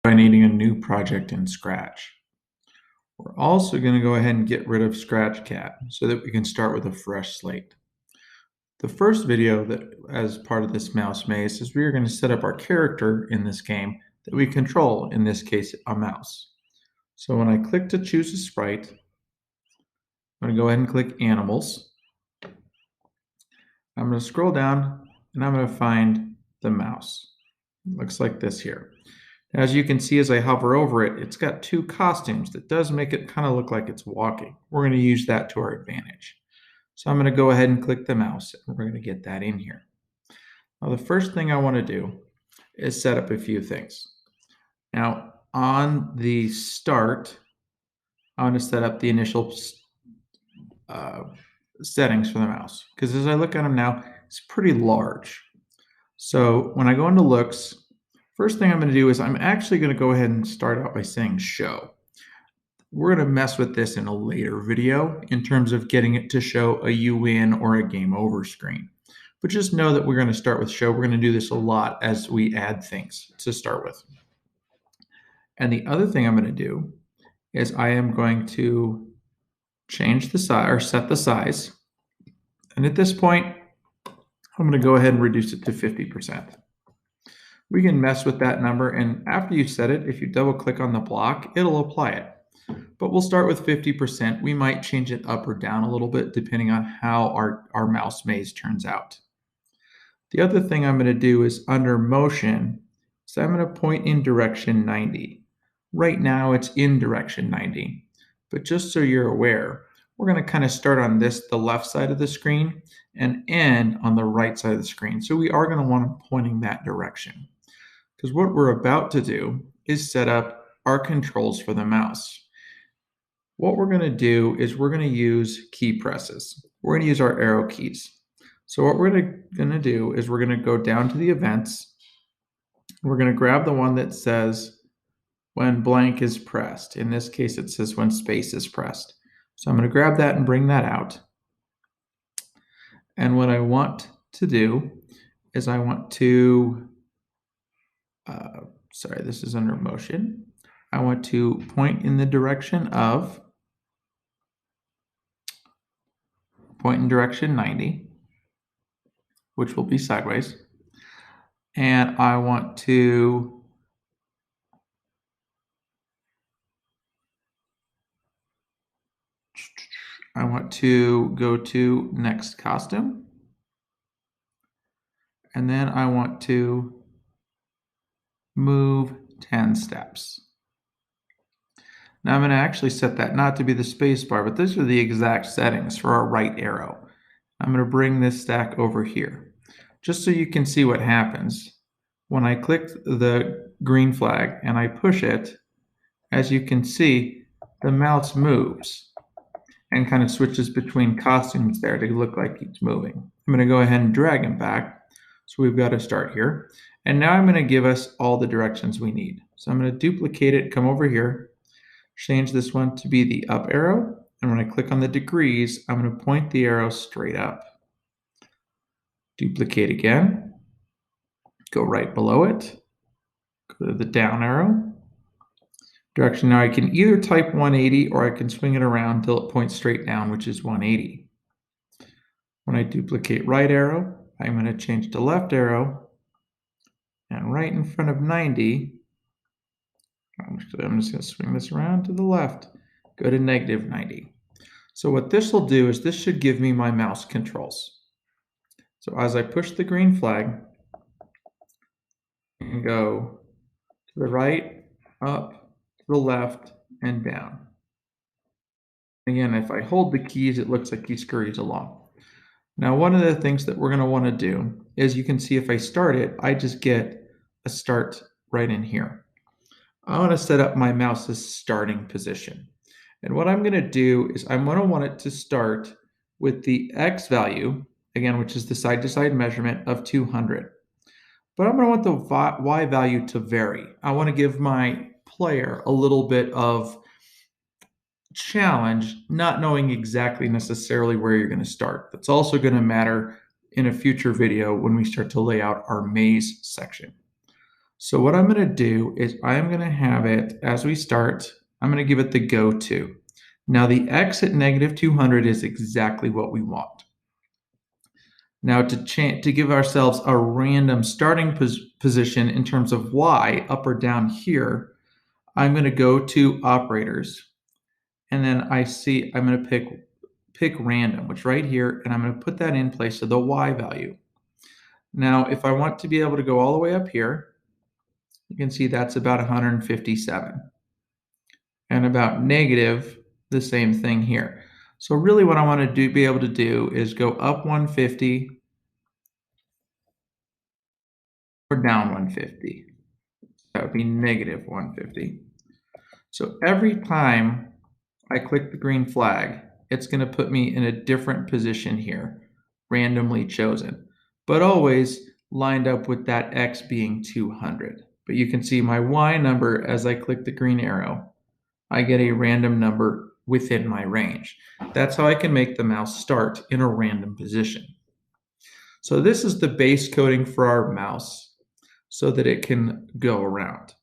by needing a new project in Scratch. We're also going to go ahead and get rid of Scratch Cat so that we can start with a fresh slate. The first video that as part of this mouse maze is we are going to set up our character in this game that we control, in this case, a mouse. So when I click to choose a sprite, I'm going to go ahead and click Animals. I'm going to scroll down and I'm going to find the mouse. It looks like this here. As you can see, as I hover over it, it's got two costumes that does make it kind of look like it's walking. We're going to use that to our advantage. So I'm going to go ahead and click the mouse and we're going to get that in here. Now the first thing I want to do is set up a few things. Now on the start, I want to set up the initial settings for the mouse, because as I look at them now, it's pretty large. So when I go into looks, first thing I'm going to do is I'm actually going to go ahead and start out by saying show. We're going to mess with this in a later video in terms of getting it to show a you win or a game over screen. But just know that we're going to start with show. We're going to do this a lot as we add things to start with. And the other thing I'm going to do is I am going to change the size or set the size. And at this point, I'm going to go ahead and reduce it to 50%. We can mess with that number, and after you set it, if you double click on the block, it'll apply it. But we'll start with 50%. We might change it up or down a little bit depending on how our mouse maze turns out. The other thing I'm going to do is under motion, so I'm going to point in direction 90. Right now it's in direction 90, but just so you're aware, we're going to kind of start on the left side of the screen and end on the right side of the screen. So we are going to want to pointing that direction, because what we're about to do is set up our controls for the mouse. What we're going to do is we're going to use key presses. We're going to use our arrow keys. So what we're going to do is we're going to go down to the events. We're going to grab the one that says when blank is pressed. In this case, it says when space is pressed. So I'm going to grab that and bring that out. And what I want to do is I want to, sorry, this is under motion. I want to point in the direction of, point in direction 90, which will be sideways. And I want to go to next costume. And then I want to move 10 steps. Now I'm going to actually set that not to be the space bar, but these are the exact settings for our right arrow. I'm going to bring this stack over here, just so you can see what happens. When I click the green flag and I push it, as you can see, the mouse moves and kind of switches between costumes there to look like it's moving. I'm going to go ahead and drag him back. So we've got to start here. And now I'm going to give us all the directions we need. So I'm going to duplicate it, come over here, change this one to be the up arrow. And when I click on the degrees, I'm going to point the arrow straight up. Duplicate again, go right below it, go to the down arrow. Direction, now I can either type 180 or I can swing it around until it points straight down, which is 180. When I duplicate right arrow, I'm going to change to left arrow, and right in front of 90, I'm just going to swing this around to the left, go to negative 90. So what this will do is this should give me my mouse controls. So as I push the green flag, and go to the right, up, to the left, and down. Again, if I hold the keys, it looks like he scurries along. Now, one of the things that we're going to want to do is you can see if I start it, I just get a start right in here. I want to set up my mouse's starting position. And what I'm going to do is I'm going to want it to start with the X value, again, which is the side-to-side measurement of 200. But I'm going to want the Y value to vary. I want to give my player a little bit of challenge, not knowing exactly necessarily where you're going to start. That's also going to matter in a future video when we start to lay out our maze section. So what I'm going to do is I'm going to have it, as we start, I'm going to give it the go to. Now the x at negative 200 is exactly what we want. Now to give ourselves a random starting position in terms of y, up or down here, I'm going to go to operators, and then I'm going to pick random, which right here, and I'm going to put that in place of the y value. Now, if I want to be able to go all the way up here, you can see that's about 157. And about negative, the same thing here. So really what I want to be able to do is go up 150 or down 150. That would be negative 150. So every time I click the green flag, it's going to put me in a different position here, randomly chosen, but always lined up with that x being 200. But you can see my y number as I click the green arrow. I get a random number within my range. That's how I can make the mouse start in a random position. So this is the base coding for our mouse so that it can go around.